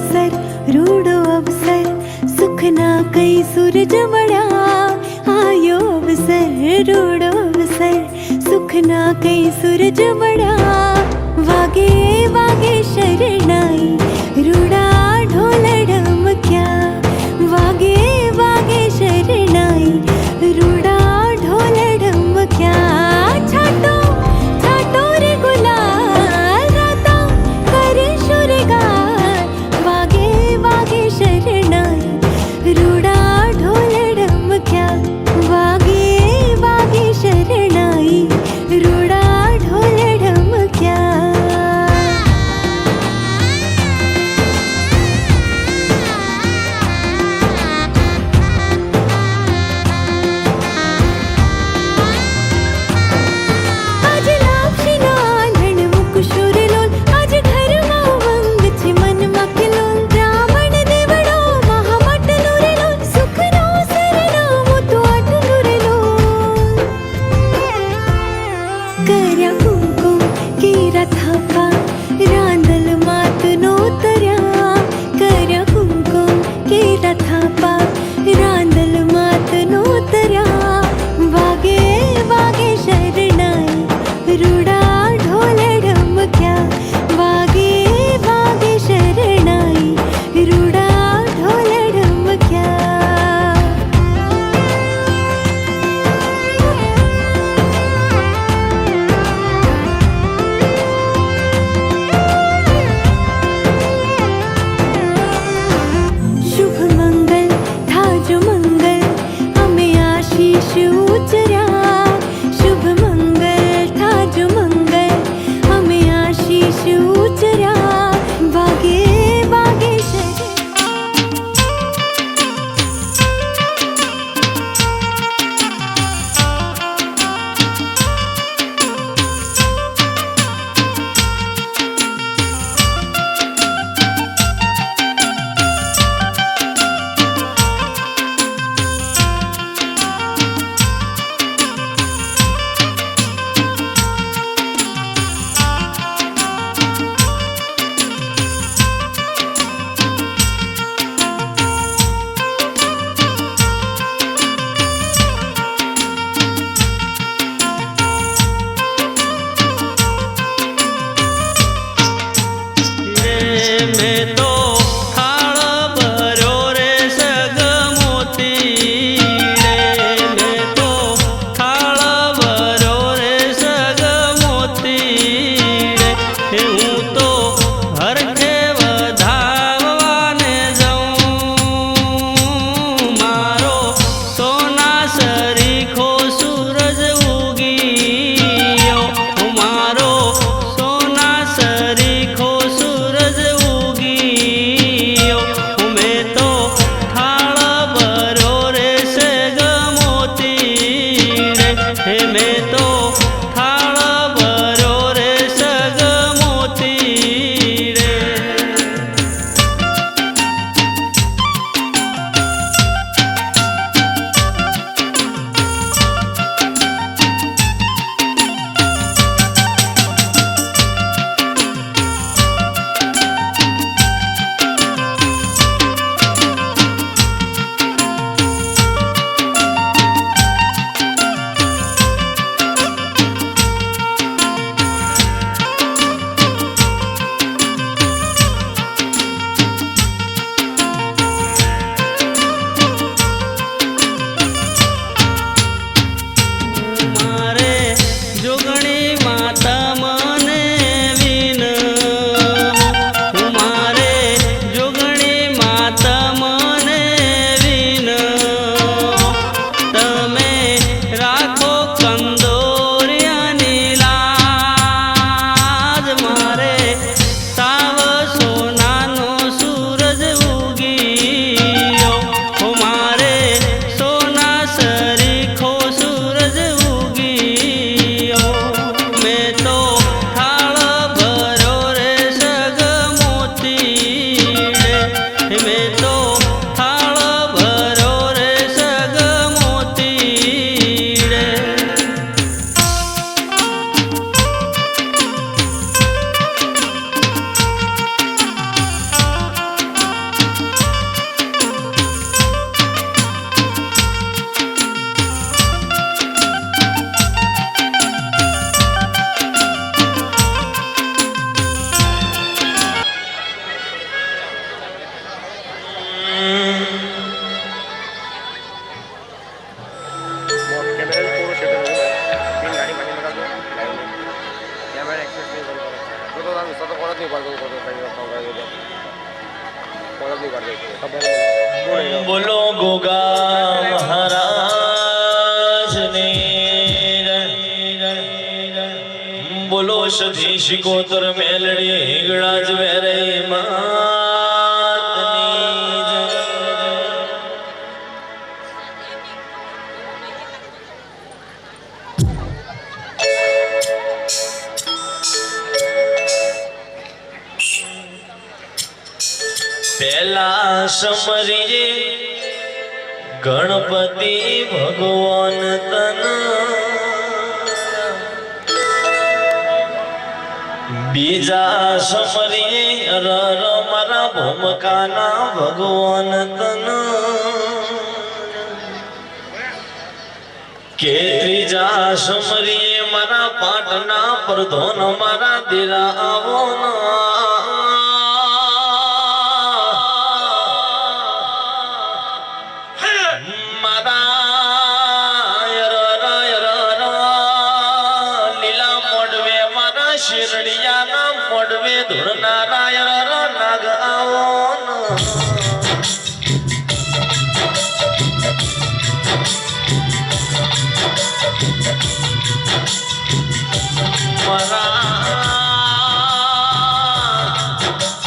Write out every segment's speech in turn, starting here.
अवसर रूड़ो अवसर सुख ना कई सूरज मड़ा आयो अवसर रूड़ो अवसर सुख ना कई सूरज मड़ा वागे वागे शरणाई रूड़ा ढोल ढमक्या वागे वागे शरणाई रूड़ा ढोल ढमक्या छाटो छाटो रे गुलाल राता करे शुरगार वागे वागे शरणाई रूड़ा ढोल ढमक्या वागे वागे शरणाई रूड़ा ढोल ढमक्या आज लापशीना आंधण मुकुशोर लोल आज घरमा उमंग छे मनमा खिलोल ब्राह्मण देवड़ो महामटलो रे लोल सुखनो सरनामो तो आटलो रे लोल कर्या कुंकुम केरा थापा रांदल मातनो तर्या कर्या कुंकुम केरा थापा रांदल मातनो तर्या वागे वागे शरणाई रूड़ा ढोल ढमक्या वागे वागे शरणाई रूड़ा ढोल ढमक्या शुभ मंगल था जो मंगल हमें आशीष उचरा शुभ मंगल था जो मंगल हमें आशीष उचरा वागे वागे मैं तो थाल भर्यो रे सगमोती रे मैं तो थाल भर्यो रे सगमोती रे हूँ तो हरखे वधाववाने जाऊं मारो सोना सरीखो सूरज उगीयो मारो सोना सरीखो सूरज उगी બોલો ગોગા મહારાજ ને બોલો સધી શિકોતર મેલડી હિંગળા જ વેરે માતની જય. પેલા સમરીએ ગણપતિ ભગવાન તન બીજા સમરીએ રર મારા ભૂમકાના ભગવાન તન કે ત્રીજા સમરીએ મારા પાટના પ્રધોન મારા દેરા આવો શિરડિયાના મોડવે ધૂળનારાય નાગ આવો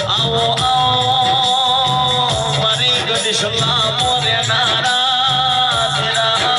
આવો મારી ગઢશલા મોરે નારા તેરા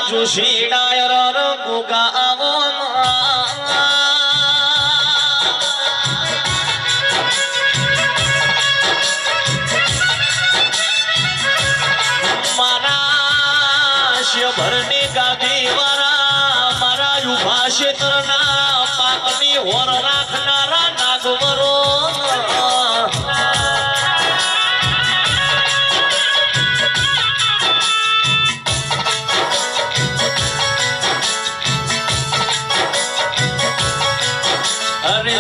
જોશી ડાયર ગોગા આવો મારા શિવભરની ગાદી વાળા મારા યુભા ક્ષેત્રના પાકની હોર રાખનારા નાગવરો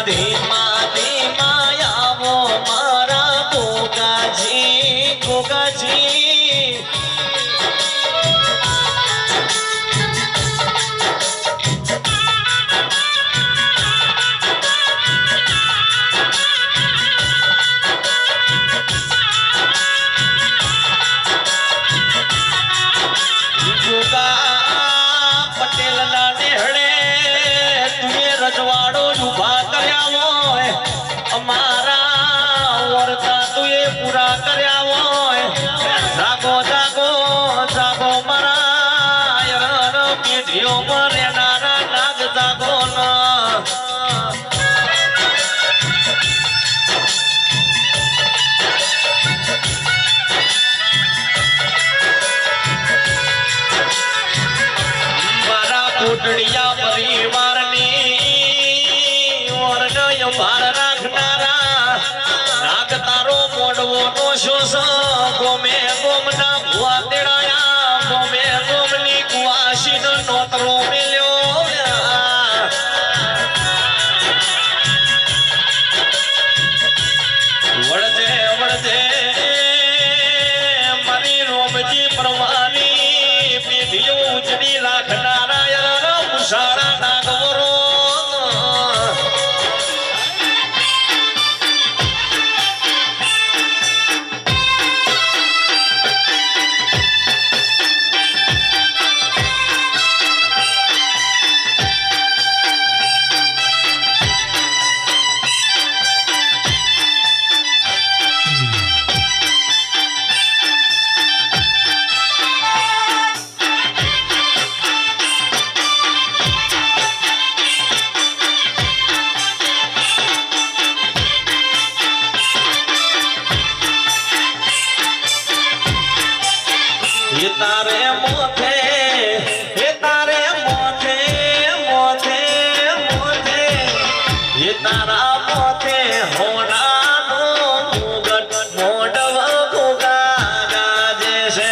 ધીમા ધીમા આવો મારા ગોગાજી ગોગાજી ગોગા પટેલ ના નેહડે તુએ રજવાડો ઉભા કર્યા હોય અમારા વર્તા તુએ પૂરા કર્યા હોય જાગો જાગો જાગો મારા પેઢીઓ મરે નાના નાગ જાગો ના મારા કોટડિયા પરિવારની ભાર રાખનારા નાગ તારો મોડવો નો શોષ ગોમે ગોમના ભુવા તેડાયા ગોમે ગોમની કુવાસી નો નોતરો મેલ્યો તારે મોથે હે તારે મોથે મોથે મોથે હે તારા મોથે હોનાનો મુગટ મોઢવ ગુગા ગાજે છે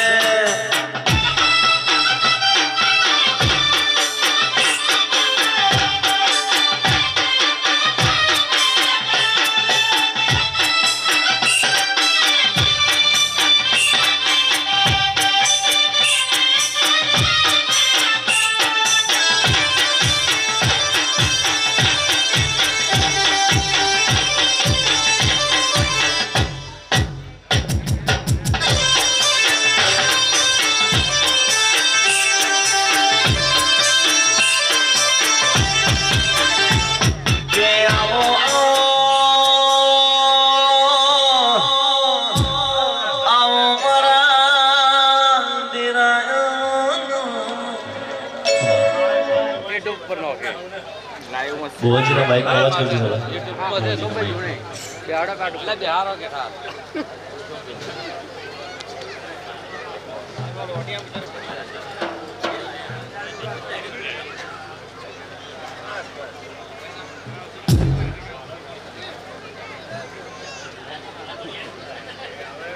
બોજ રે બાઈક અવાજ કરતી થોડા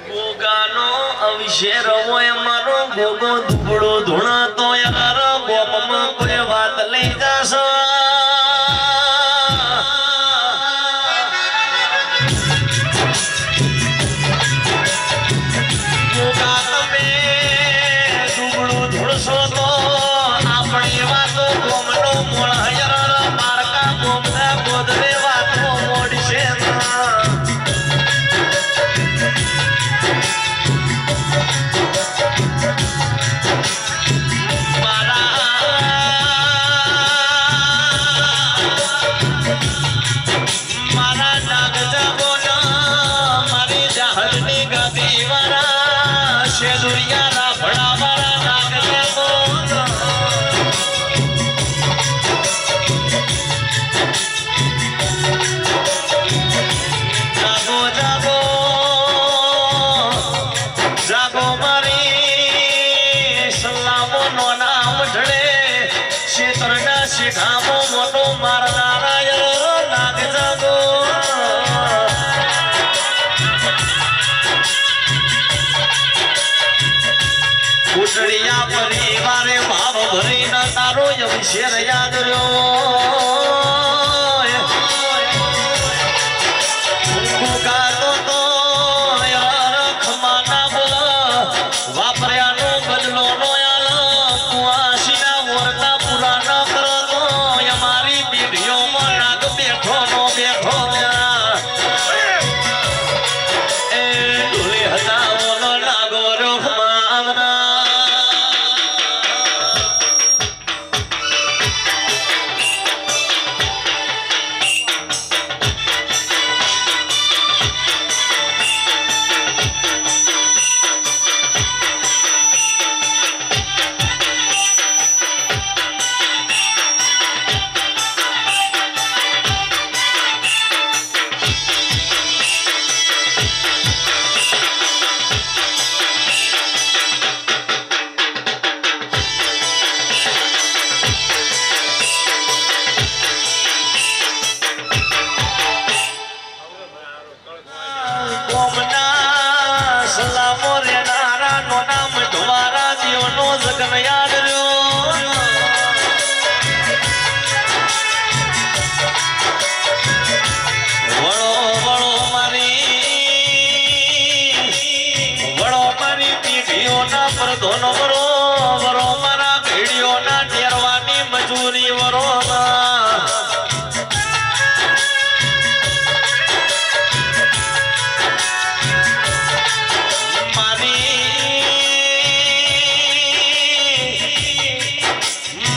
ગોગાનો અવિશેર હોય મારો ગોગો દુબળો ધૂણાતો યાર બોપમાં કોઈ વાત લઈ જાશો ગોગા તમે દુબળો ધૂણશો તો આપણી વાતો ગોમનો મોળ હયર મારકા ગોમના ગોદરે વાતો મોડશે શીખામો મોટો મારનારા નાગ જાગો ઉટડિયા પરિવારે ભાવ ભરીને તારો અભિષેક યાદ રહ્યો ગુગાતો તો ખમાના બોલ વાપર્યાનો બદલો નો આલ કુવાસીના વર્તા પુરાના કરતો અમારી પીઢીઓમાં નાગ બેઠો નો બેઠો એ ડોલે હતા ઓનો નાગો રોખમાં જગન યાદ રહ્યો વળો મારી પીઢીઓના પરધોનો વરો મારા ભેડીઓના ટેરવાની મજૂરી વરો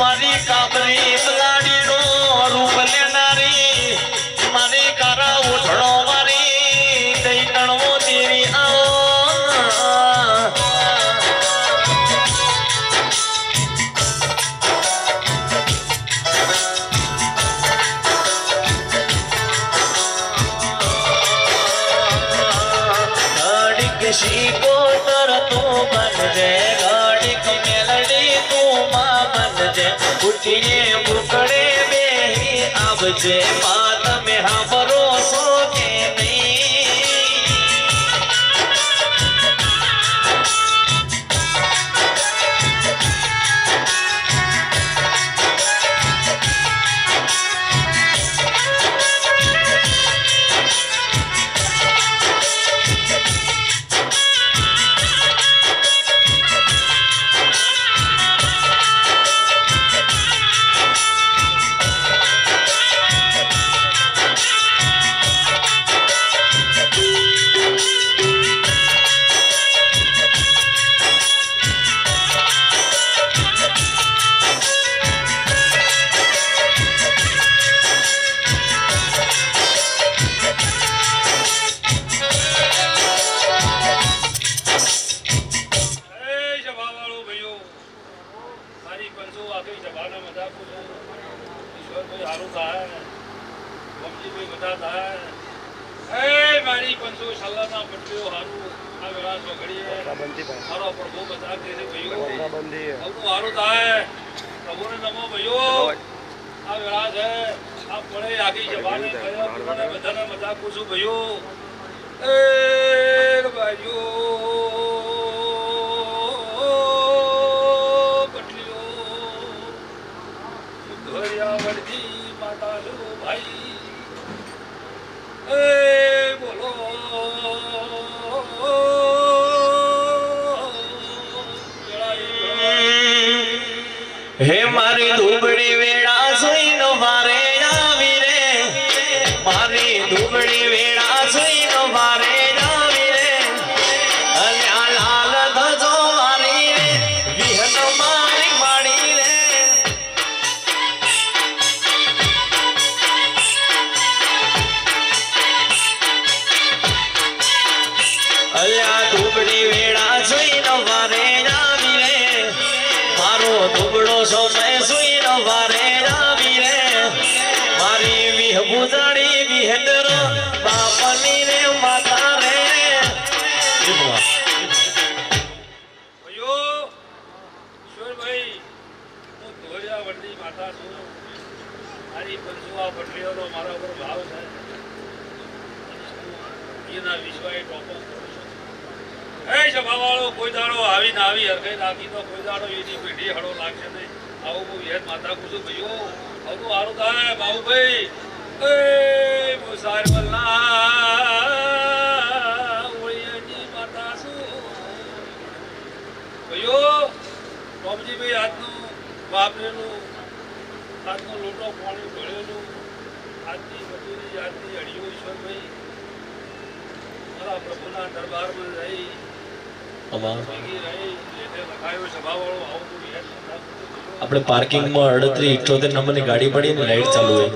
મારી કાબરી બલાડી નો રૂપ લેનારી મારી કારા ઉઠડો મારી દઈ તણવો દેવી આવો ઘડીક શીખો તર તું બનજે ઘડીક ખુશીએ મુકડે બેહી આવજે માં તમે હા ભરોસો કે નહીં હે મારી ધૂબડી વેળા જોઈને વારે આવી રે મારી ધૂબડી વેળા જોઈને વારે આવી રે અલ્યા લાલ ધજો મારી રે વિહન મારી વાડી રે અલ્યા ધૂબડી વેળા જોઈને વારે આવી રે મારો ધૂબડો સમય સુઈનો વારે આવી રે મારી વિહ બુજાડી વિહેન્દ્ર બાપની રે માતા રે ભાઈઓ ઈશ્વરભાઈ હું ધોળિયા વડની માતા છું મારી પંચુઆ પટલીઓનો મારા ઉપર ભાવ છે એના વિશ્વાએ ટોપો એ સભાવાળો કોઈ દાડો આવી ના આવી હરકઈ નાખી તો કોઈ દાડો એની પેઢી હળો લાગશે નહીં આવું બહુ યાદ માતા કુશું ભાઈઓ આવું સારું થાય બાબુભાઈ એ મુસાર વલ્લા ઓળિયાની માતા છું ભાઈઓ ટોમજીભાઈ આજનું વાપરેલું આજનો લોટો પાણી ભરેલું આજની મજૂરી આજની અડીઓ ઈશ્વરભાઈ મારા પ્રભુના દરબારમાં રહી આપણે પાર્કિંગમાં 3878 નંબરની ગાડી પડી ને લાઈટ ચાલુ હોય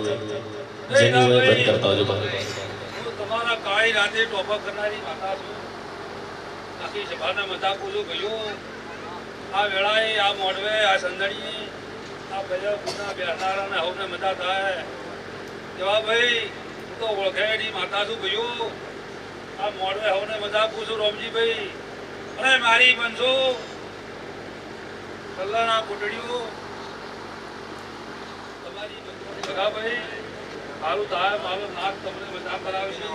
જેની હોય બંધ કરતા હોજો હું તમારા કાળી રાતે ટોપા કરનારી માતા છું આખી સભાના મતા પૂછું ભાઈઓ આ વેળાએ આ મોડવે આ સંદડીએ આ બધા ગુના બેસનારાને હવને મતા થાય જવા ભાઈ હું તો ઓળખાયેલી માતા છું ભાઈઓ આ મોડવે હવને મતા પૂછું રોમજીભાઈ અને મારી બનશો કલ્લાના કોટડીઓ તમારી બંધો ભાઈ સારું થાય મારો નાક તમને મજા કરાવશે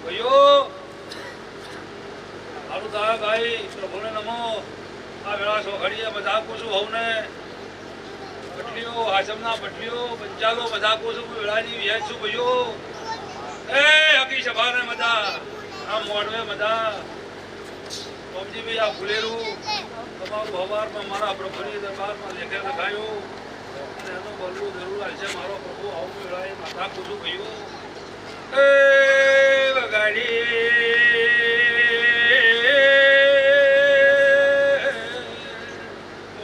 ભાઈઓ સારું થાય ભાઈ પ્રભુને નમો આ વેળા સોખડીએ મજા પૂછું હવને પટલીઓ હાસમના પટલીઓ પંચાલો મજા પૂછું વેળાની વ્યાજ છું ભાઈઓ એ હકી સભાને મજા આ મોડવે મજા ભાઈ આ ફુલેરું તમારું હવારમાં મારા પ્રભુની દરબારમાં લેખે લખાયું અને એનું બોલવું જરૂર હાલશે મારો પ્રભુ આવું વેળાએ માથા કૂદું ગયું એ વગાડી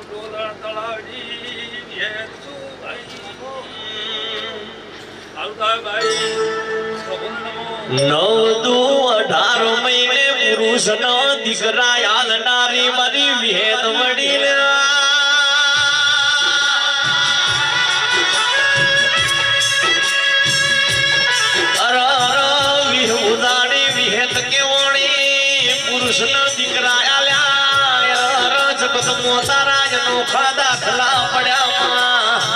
ડોલણ તળાવડી હેતું ભાઈ હાલ ભાઈ પ્રભુને નમો 9-18 મહિને પુરુષનો દીકરા યાલનારી મારી વિહેત વડી વિહુદાની વિહેત કેવણી પુરુષના દીકરા આલ્યા જગત મોતારાજ નો ખાધા ખલા પડ્યા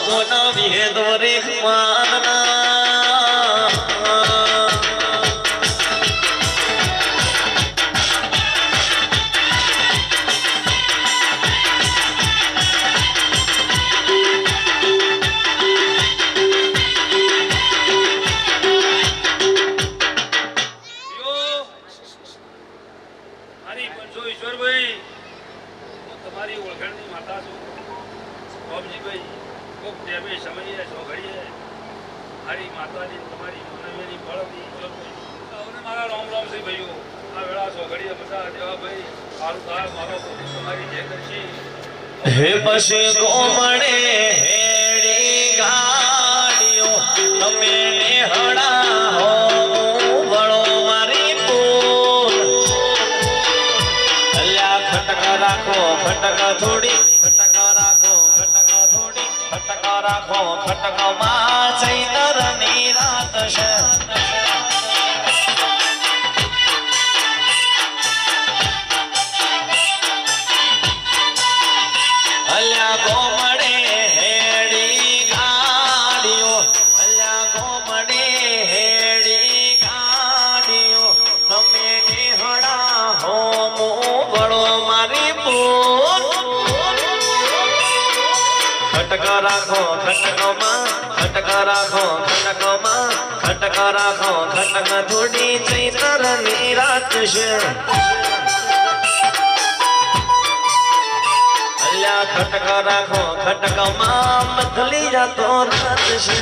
ભાગોના વિહેદ વરેખ માનના મારી પંચો ઈશ્વરભાઈ હું તમારી ઓળખાણની માતા છું બાપજીભાઈ કોક ટેમે સમયે સો ઘડીએ મારી માતાની તમારી મનવેની ફળની ઈશ્વરભાઈ સૌને મારા રામ રામ છે ભાઈઓ આ વેળા સો ઘડીએ બધા દેવા ભાઈ સારું થાય મારો પોતે તમારી જય કરશી હે પછી કોમળે હેડી ગાડીઓ તમે નેહડા હો વળો મારી પૂર અલ્યા ખટકા રાખો ખટકા થોડી ખટકા રાખો ખટકા થોડી ખટકા રાખો ખટકામાં ચૈતરની રાત છે અલ્યા ગોમડે હેડી ગાડીઓ અલ્યા ગોમડે હેડી ગાડીઓ તમે નિહળા હો મો વળો મારી પૂર ખટકા રાખો ખટકામાં ખટકા રાખો ખટકામાં ખટકા રાખો ખટકા થોડી ચૈતરની રાત છે અલ્યા ખટકા રાખો ખટકામાં મથલી જાતો રાત છે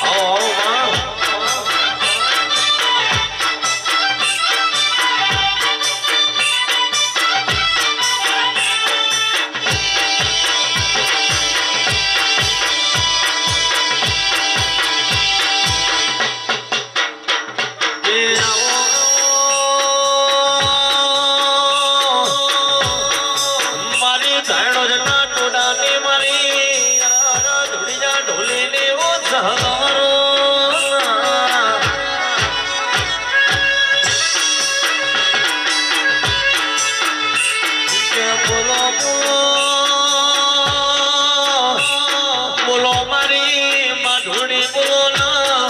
આવો આવો મારી ધાણો જના ટોડાની મારી ધોડી જા ઢોલી ને ઓ સહવારો કે બોલો બોલો મારી માધુડી બોલો ના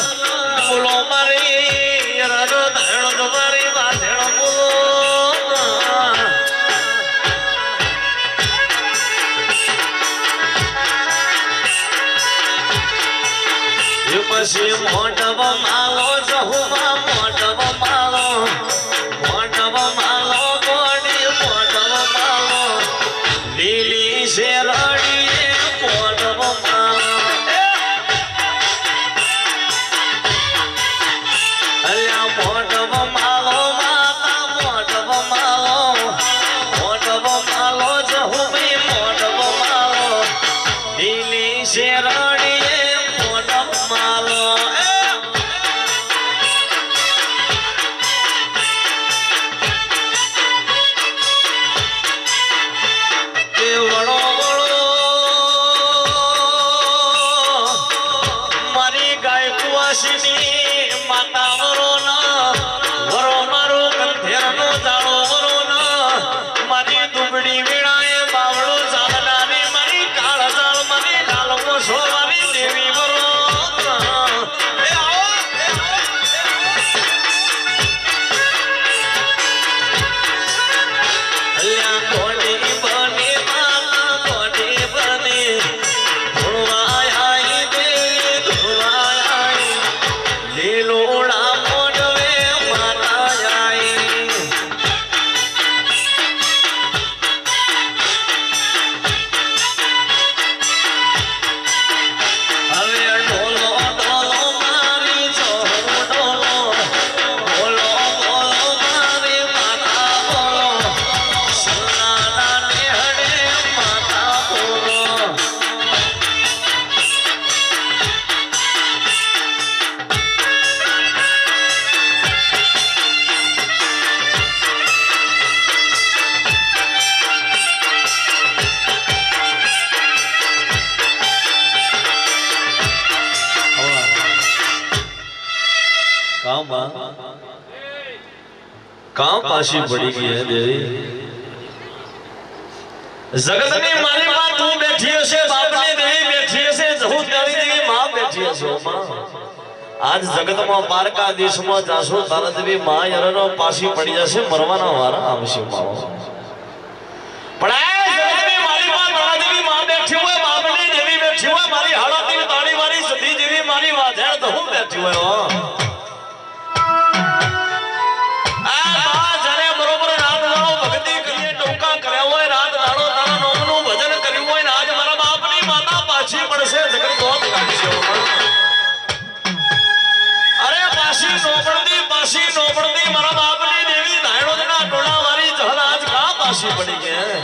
બોલો મારી રાજો ધાણો તમારી વાધેણો બોલો પછી મોટવ માલો જહુમાં મોટવ માલો ગોડી મોટવ માલો લીલી શેરડી મોટવ માલો અલ્યા મોટવ માલો માતા મોટવ માલો જહુમી મોટવ માલો લીલી શેરડી મોટવ માલો વળો વળો મારી ગાય કુવાસીની માતા વરો ના વરો મારો કંધેરનો જાળો વરો ના મારી દુબડી વીણાએ બાવળો ચાલનારી મારી કાળ ચાળ મારી લાલમો સોવારી દેવી વરો અલ્યા કોડી બને માતા કોડી બને ધોવાય દેવી ધોવાય લીલોડા મોડવે માતા જાય હવે ઢોલો ઢોલો મારી ચોરો ઢોલો બોલો બોલો મારી માતા બોલો સન્નાના નેહડે માતા બોલો કામમાં કાં પાછી પડી ગઈ હે દેવી જગતની મારી માં તું બેઠી હશે બાપની દેવી બેઠી હશે જહુ તારી દેવી માં બેઠી હશે ઓ માં આજ જગતમાં પારકા દેશમાં જાશો તારા દેવી માં યરનો પાછી પડી જશે મરવાના વારા આવશે માં પણ આ જગતની મારી માં તારા દેવી માં બેઠી હોય બાપની દેવી બેઠી હોય મારી હાડાતી તાળી વાળી સધી જેવી મારી વાધેણ તો હું બેઠી હોય હો પડી ગયા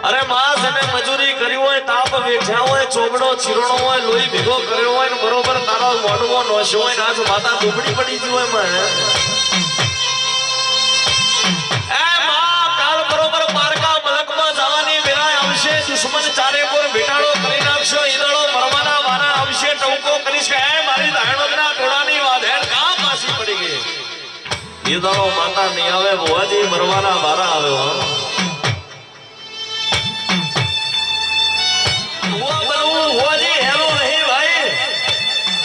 અરે માં જને મજૂરી કરી હોય તાપ વેઠ્યા હોય ચોબડો ચીરણો હોય લોહી ભેગો કર્યો હોય ને બરોબર તારો મોઢવો નોશો હોય ને આજ માતા દુબળી પડી ગઈ હોય માં એ માં કાલ બરોબર પારકા મલકમાં જવાની વેરાય આવશે દુશ્મન ચારે કોર ભેટાળો કરી નાખશો ઈદળો મરવાના વારા આવશે ટોકો કરીશ કે એ મારી દાયણોના ટોળાની વાધેણ કા પાછી પડી ગઈ ઈદળો માતા નહીં આવે ભુવાજી મરવાના વારા આવ્યો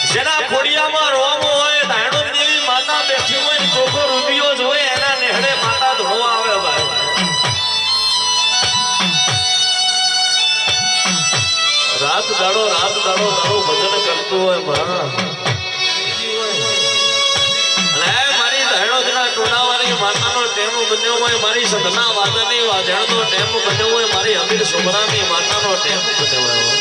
જેના ખોડિયામાં રોમો હોય દાયણો દેવી માતા બેઠી હોય ને ચોખ્ખો રૂપિયો જ હોય એના નેહડે માતા ધોવા આવે ભાઈ રાત દાડો તારું ભજન કરતું હોય માં માતાનો ટેમ બન્યો હોય મારી સદના વાદની વાજણનો ટેમ બન્યો હોય મારી અમીર સુમરાની માતાનો ટેમ બન્યો હોય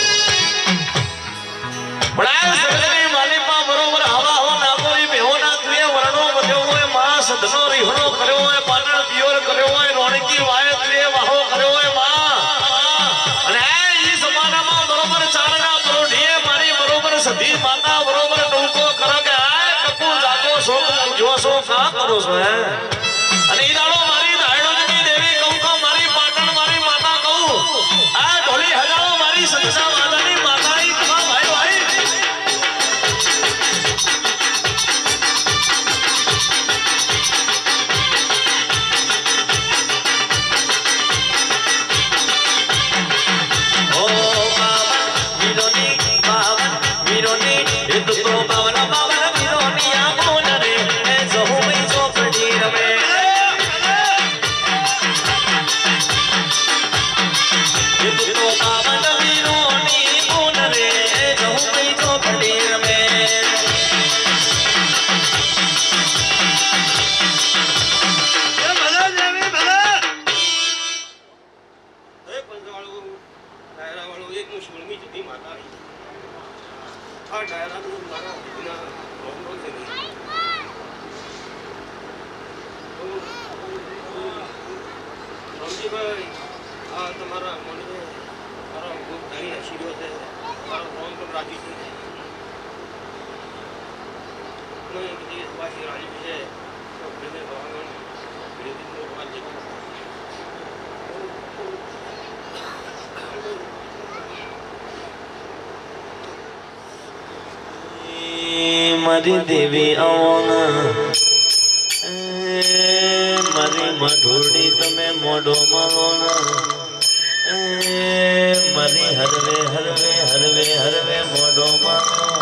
પણ આ સદની માલિપા બરોબર હવા હવા નાગોરી બેહોના તુએ વર્ણો બન્યો હોય માં સદનો રીહણો કર્યો હોય પાટણ પિયોર કર્યો હોય રોણકી વાય તુએ વાહો કર્યો હોય માં અને ઈ જમાનામાં બરોબર ચારણા પરોઢીએ મારી બરોબર સધી માતા બરોબર ટૂંકો કરો કે આ કપુ જાગો છો જોશો કા કરો છો હે અને ઈ દાડો મારી દાયણોની દેવી કહું કા મારી પાટણ મારી માતા કહું આ ઢોલી હજારો મારી સદસા માતાની માતાની કમા ભાઈ ભાઈ ઓ બાબા વીરોની એ તો બાવના બાવના વીરોની આમો નરે એ જહુ મઈ ચોપડી રમે તમારા મને મારા ખૂબ ઘણી આશીર્વાદ છે મારો ફોન પણ રાખી છે બધી પાછી રાજી છે ભગવાન મારી દેવી આવના મારી મઢોડી તમે મોઢો માવના મારી હરવે હરવે હરવે હરવે મોઢો માનો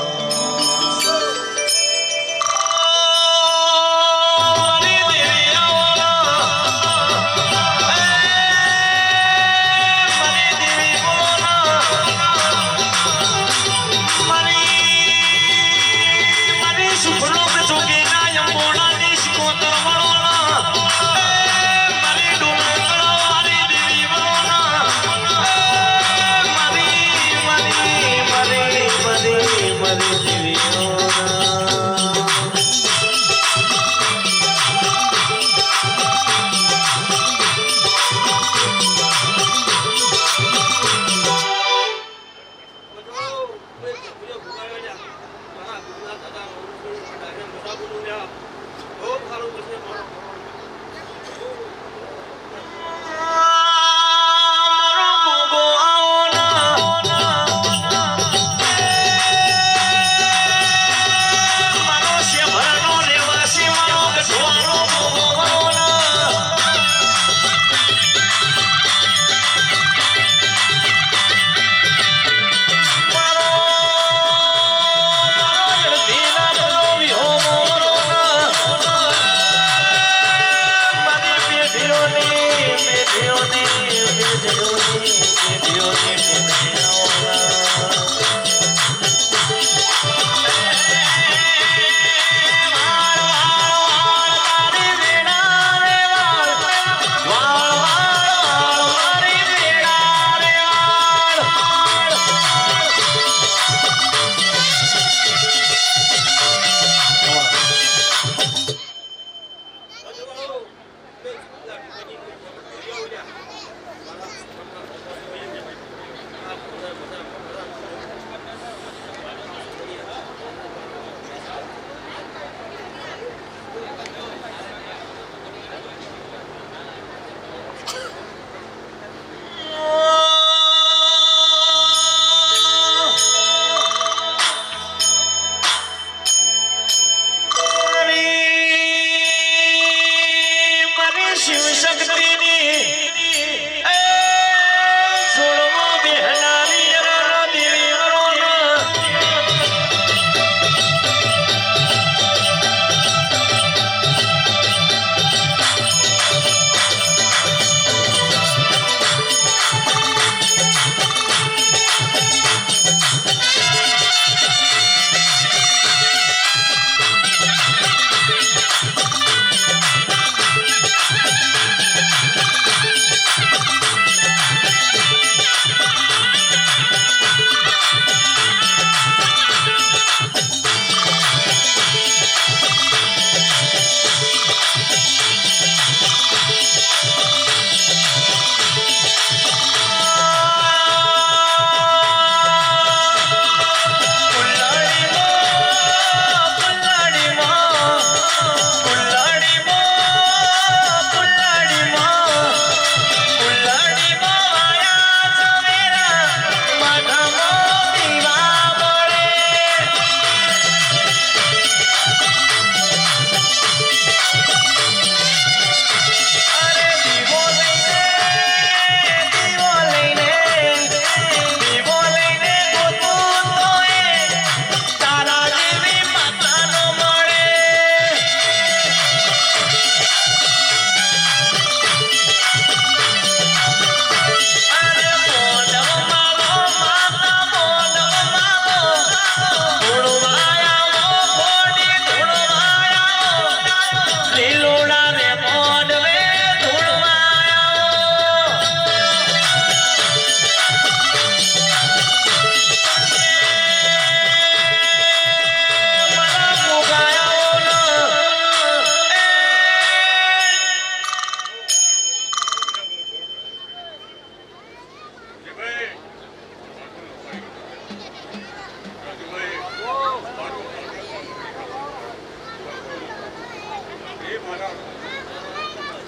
ખૂબ સારું પછી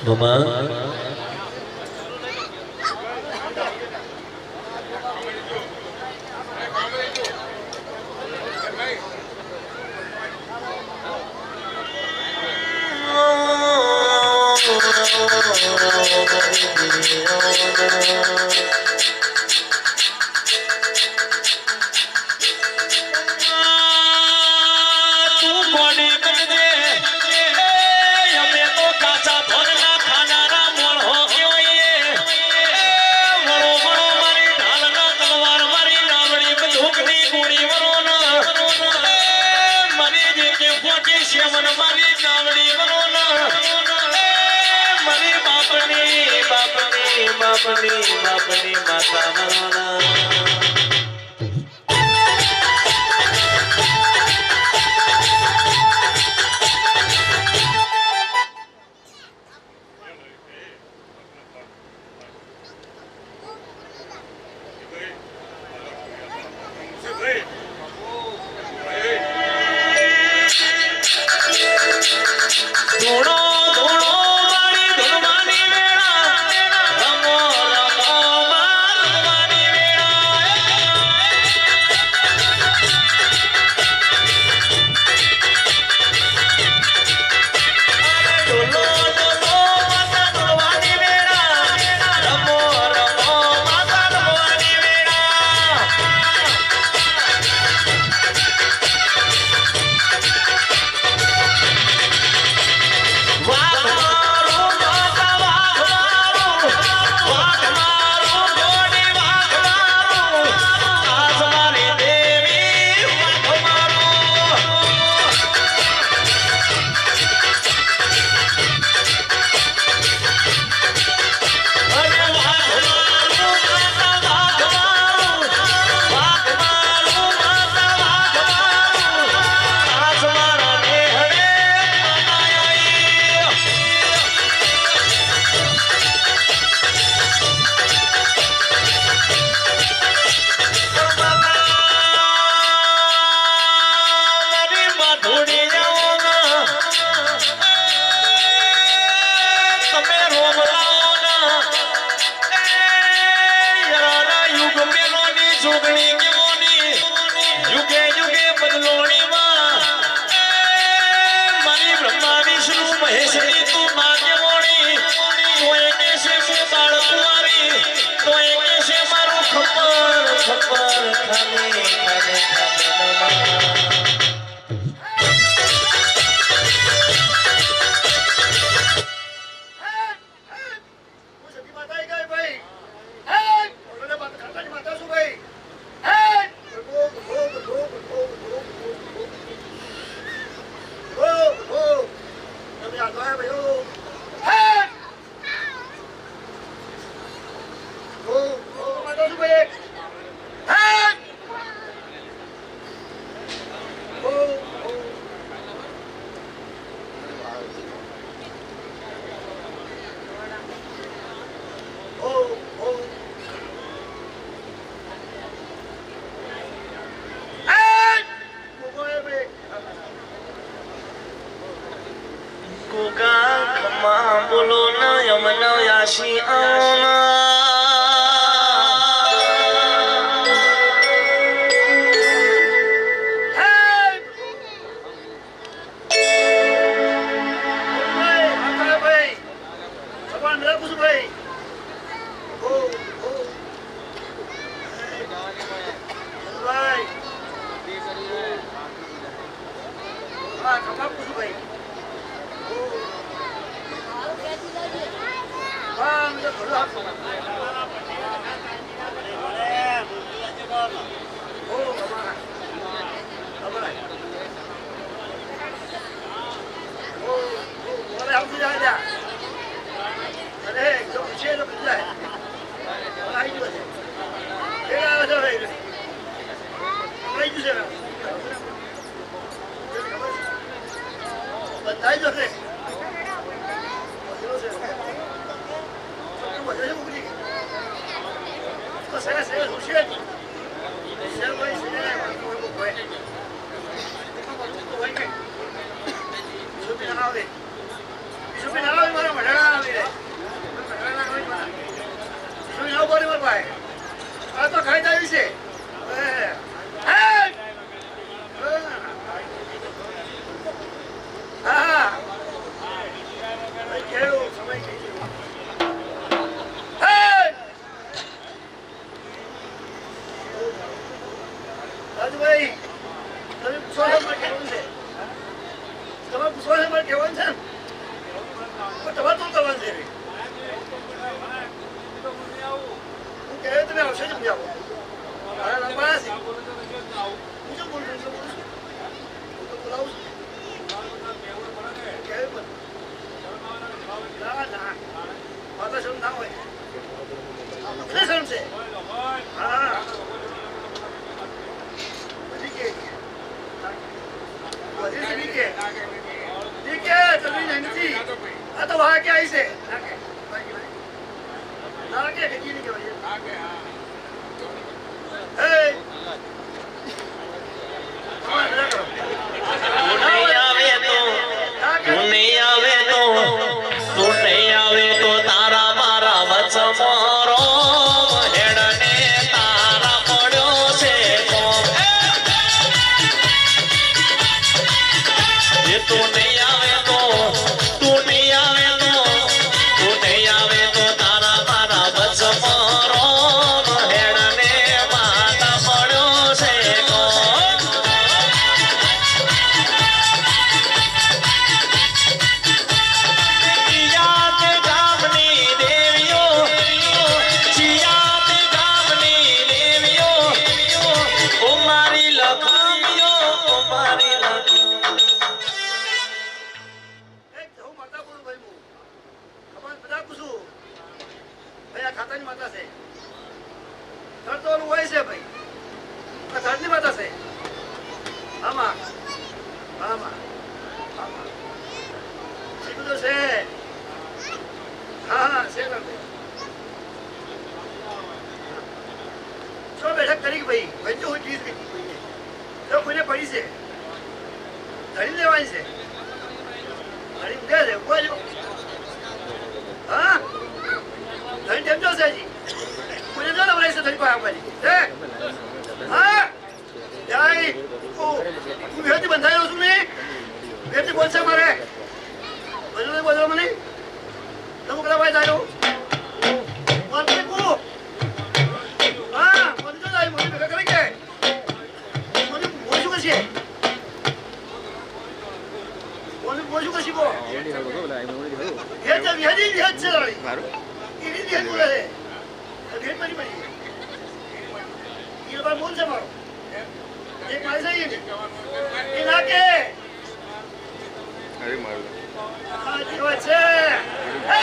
મમા બાપની માતા મનોના બોલો ના યમન યાશી ના હોય કેટલી શરમ છે હા ठीक है ठीक है ठीक है चल नहीं नहीं आ तो वहां क्या ऐसे ना के देखिए नहीं के भाई ए તું નહીં આવે તો તારા મારા વચમરો હેડને તારા પડ્યો છે કોમ એ તું નહીં આવે તો તારા મારા વચમરો હેડને માતા પડ્યો છે કોમ ખાતાની માતા છે ઘર તો ઓલું હોય છે ભાઈ ઘરની માતા છે આમાં આમાં આમાં બધું છે હા હા છે ભાઈ ચો બેઠક કરી ભાઈ ભાઈ તો હું ચીજ કરી જો કોઈને પડી છે ધરી લેવાની છે ધરી ઉઠે છે ઉભા જો હા ધરી ટેમજો છે જી કોઈને જો લવરાઈ છે ધરી પાસે આપવાની હે હા જાય તું વેરથી બંધાયો છું ને વેરથી બોલશે મારે બોલો મને તમે પેલા ભાઈ જાય મને કો હા મને તો જાય મને ભેગા કરી કે મને બોલશું કશી મને બોલશું કશી કો એ તો વિહાજી વિહાજ છે રાણી એની વિહાજ બોલે છે ભેટ મારી પડી એ બાર બોલ છે મારો એક મારી જાય એ ના કે અરે મારું આ જીવા છે હે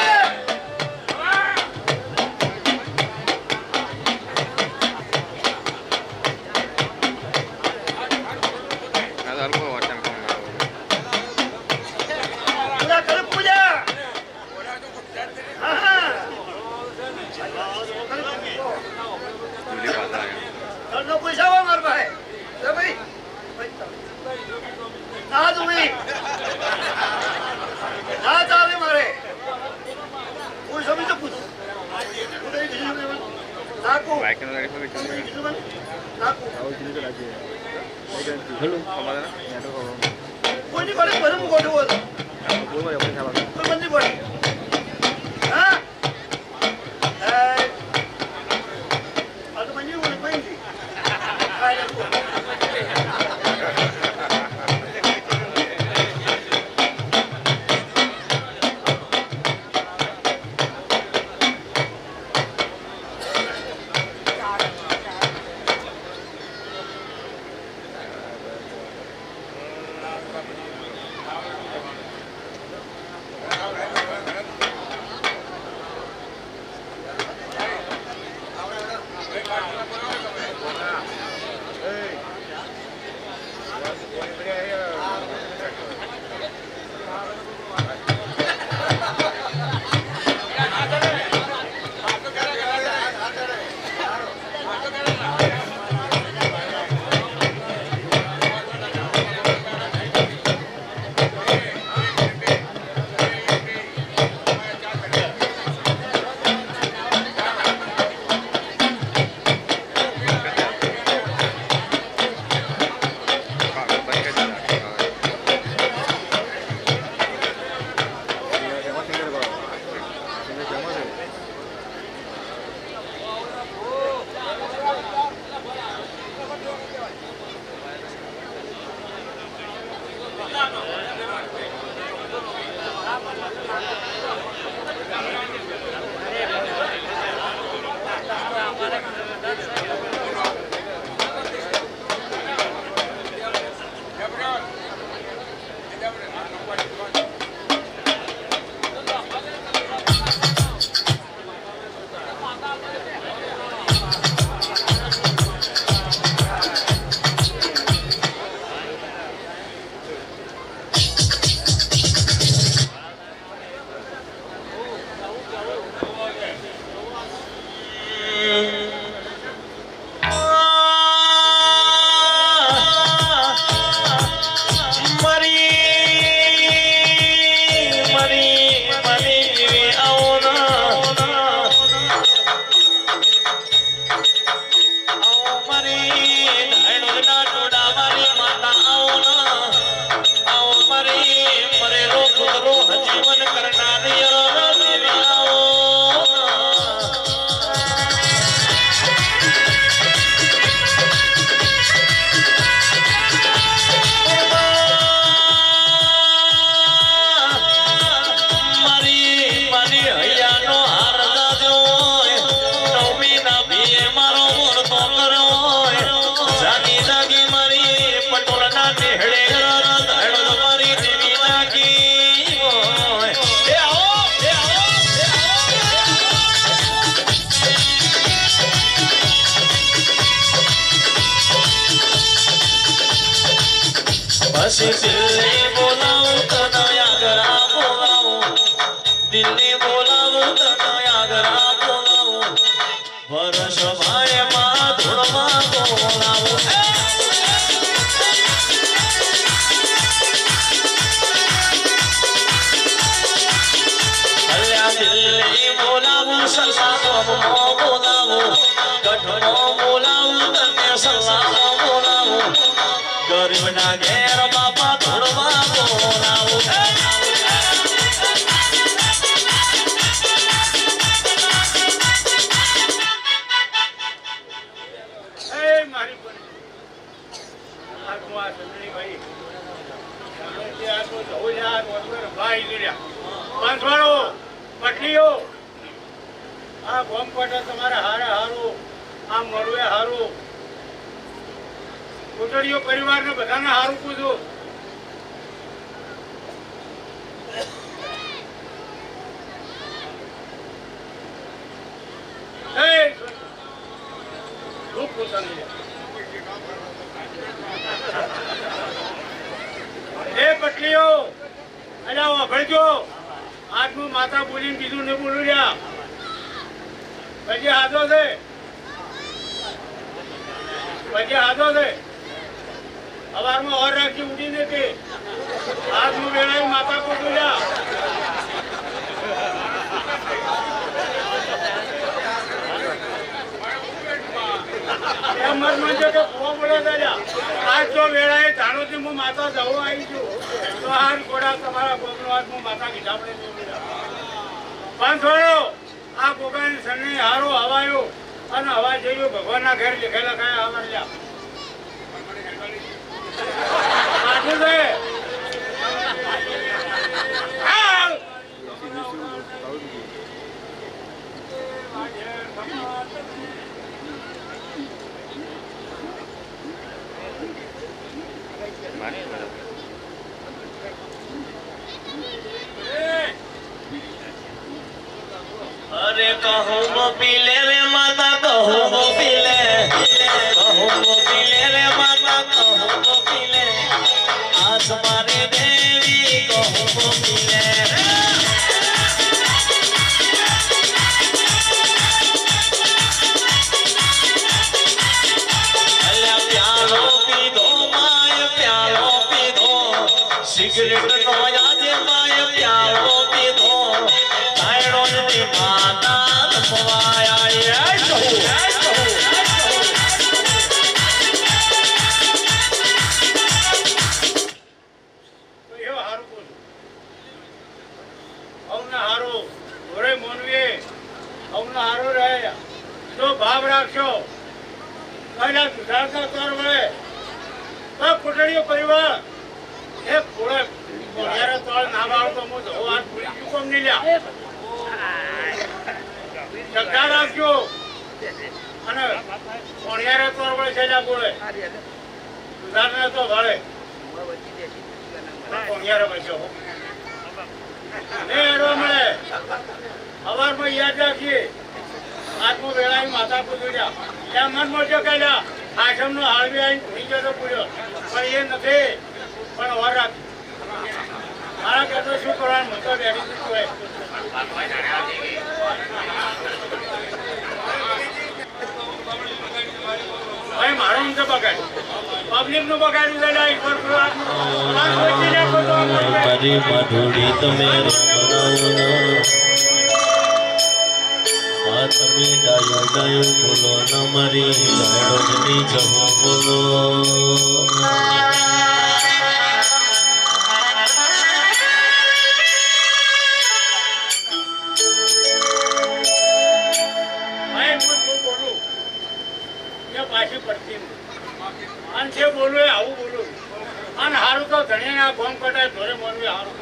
કઠમાં બોલાવું તને સલામાં બોલાવું ગરીબના ઘેર બાપા ધોળવા બોલાવું એ મારી બોલી. આ તો આ સંજયભાઈ. તમે જે આ તો જવું છે, આ વગર ભાઈ જોડ્યા. પાંચવાળો, પટલીઓ, આ ગોમ કોટા તમારે હારે હારું, આ મળવે હારું. કોટડીઓ પરિવારને બધાને હારું પૂછું. એ રૂપ પોતાની લે. એ પટલીઓ અલ્યા વાપરજો. આજનું માતા બોલીને બીજું ને બોલું લ્યા. પછી હાથો છે, પછી હાથો છે. સવારમાં ઓર રાખી ઉડીને કે આજનું વેળાએ માતા બોલું લ્યા. એમ મત માનજો કે કુવા બોલે દાદા. આજ જો વેળાએ ધાણોથી હું માતા જવું આવી છું તો હાર ઘોડા તમારા ગોગનો હાથ હું માતા કીધા પડે. પાંચવાળો આ ગોગાની સન્ની હારો હવાયો અને હવા જઈએ ભગવાનના ઘેર લીખેલા કાંઈ હવા લ્યા. પાછું છે. અરે કહું પી લે રે માતા કહું પી લે કહું પી લે રે માતા કહું પી લે આસ મારે દેવી કહું પી લે અલ્યા પ્યાલો પીધો માય પ્યાલો પીધો સિગરેટ નો આજે માય પ્યાલો પીધો માતા રમવાયા ભાવ રાખશો કોટડીઓ પરિવાર એ કોળે તળ ના બાળતો હું જવો હાથ પૂરી ચૂકમ નહીં લ્યા. શ્રદ્ધા રાખજો અને કોણિયારે તો વળે છે બોલે સુધારને તો વળે કોણિયારે બચ્યો એડવા મળે. અવારમાં યાદ રાખીએ આત્મો વેળાની માતા પૂજ્યા ત્યાં મન મોટો કહેલા આશ્રમ નો હાલવી આવીને ભૂલી જતો પૂર્યો પણ એ નથી. પણ વર રાખ મારા કહેતો શું કરવાનું હું તો બેઠી દીધું હોય. ભાઈ મારું તો બગાડ્યું પબ્લિક નું બગાડ્યું મારી માધુડી તમે આ તમે ડાયો ડાયો બોલો ન મારી ગાડોની જવો બોલો પાછી પડતી અને જે બોલું એ આવું બોલું અને હારું તો ધણી ના ગોમ કટાય ધોરે બોલવું હારું.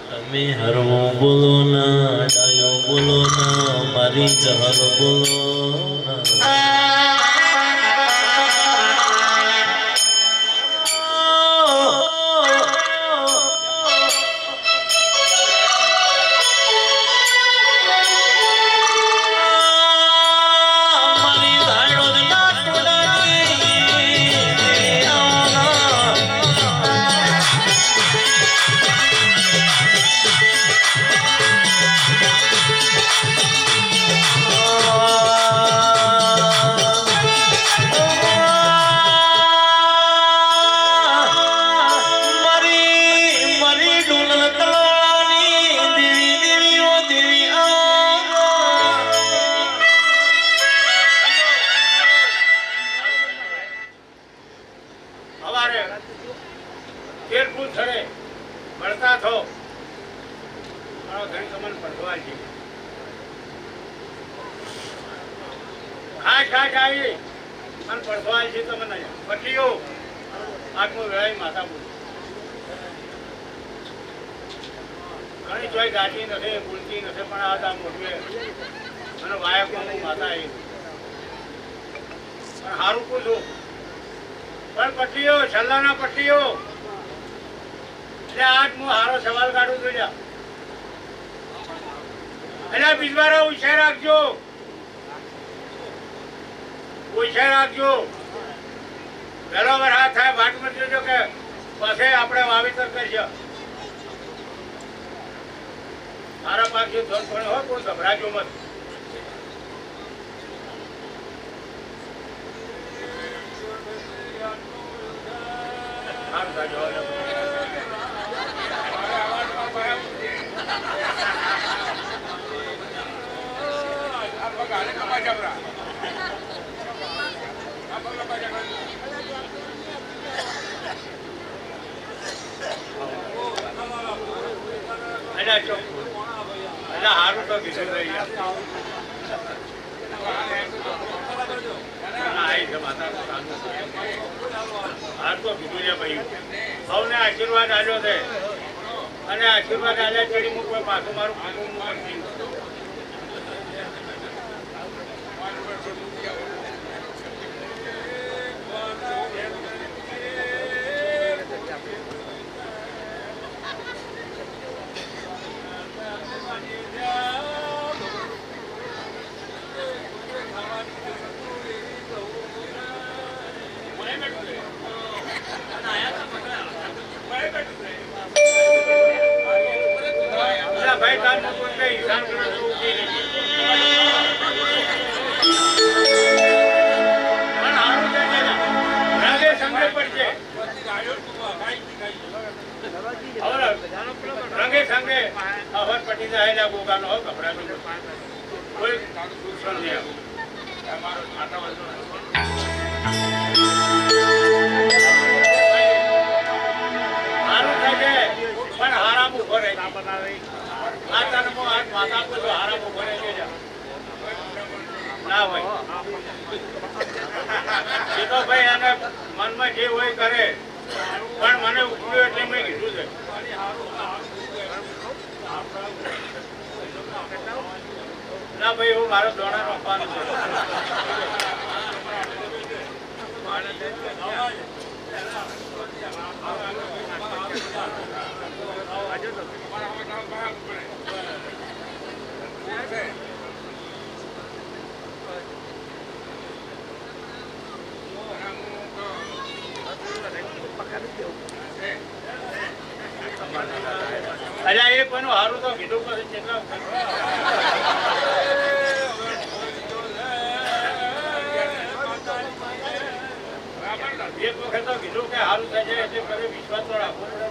તમે હરવો બોલો ના ડાયો બોલો ના મારી જહર બોલો તમારે 13 ફૂટ થડે મળતા થો મારો ધણી તમને પડવા છે ખાસ આવી અને પડવા છે તમને પટીઓ આત્મો વેળાઈ માતા બોલ ઘણી જોઈ ગાતી નથી બોલતી નથી પણ આ દામ મોટવે અને વાયકો માતા આવી પણ સારું પૂછું પણ પટ્ટીઓ છલ્લાના પટ્ટીઓ એટલે આજ હું હારો સવાલ કાઢું છું એટલે બીજવારો ઉછેર રાખજો પેલો વરસાદ થાય ભાટ મત જોજો કે પછી આપણે વાવેતર કરજો સારા પાક જો ધન પણ હોય કોઈ ગભરાજો મત સારું તો કીધું રહી હાર તો કીધું છે ભાઈ સૌને આશીર્વાદ આલ્યો છે અને આશીર્વાદ આલ્યા ચડી હું કોઈ પાછું મારું ભાઈ તાર હિસાબ રંગે સંગે પડશે રંગે સંગે અવર પટી જાય ગોગાનો હો ગભરાનો કોઈ દૂષણ નહીં સારું થશે પણ હારામ ઉભો રહે આ તને માતા પૂછો હારામ ઉભો રહે ના ભાઈ એ તો ભાઈ એને મનમાં જે હોય કરે પણ મને ઉઠ્યું એટલે મેં કીધું છે ના ભાઈ હું મારો દોણા રોકવાનું છે અલ્યા એ પણ સારું તો કીધું પછી કેટલા એક વખત તો કીધું કે સારું થઈ જાય એટલે કરે વિશ્વાસ તો રાખવો પડે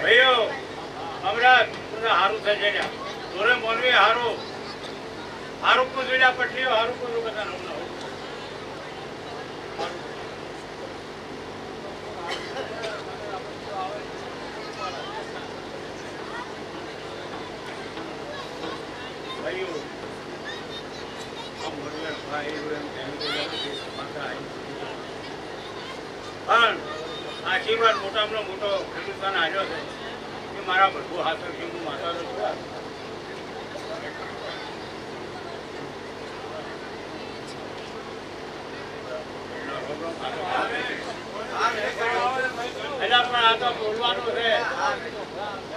ભાઈઓ હમણાં સારું થઈ જાય ધોરે મોનવી હારું હારું પૂછ્યા પટલીઓ હારું પૂછું બધા ભાઈઓ પણ આશીર્વાદ મોટામાં મોટો ખેડૂતોને આવ્યો છે કે મારા ભરપૂર હાથર છે હું માતા છું એટલે પણ આ તો બોલવાનું છે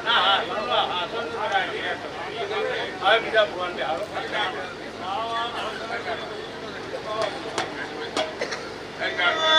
ના હાથો હવે બીજા ભગવાન બિહારો Thank you.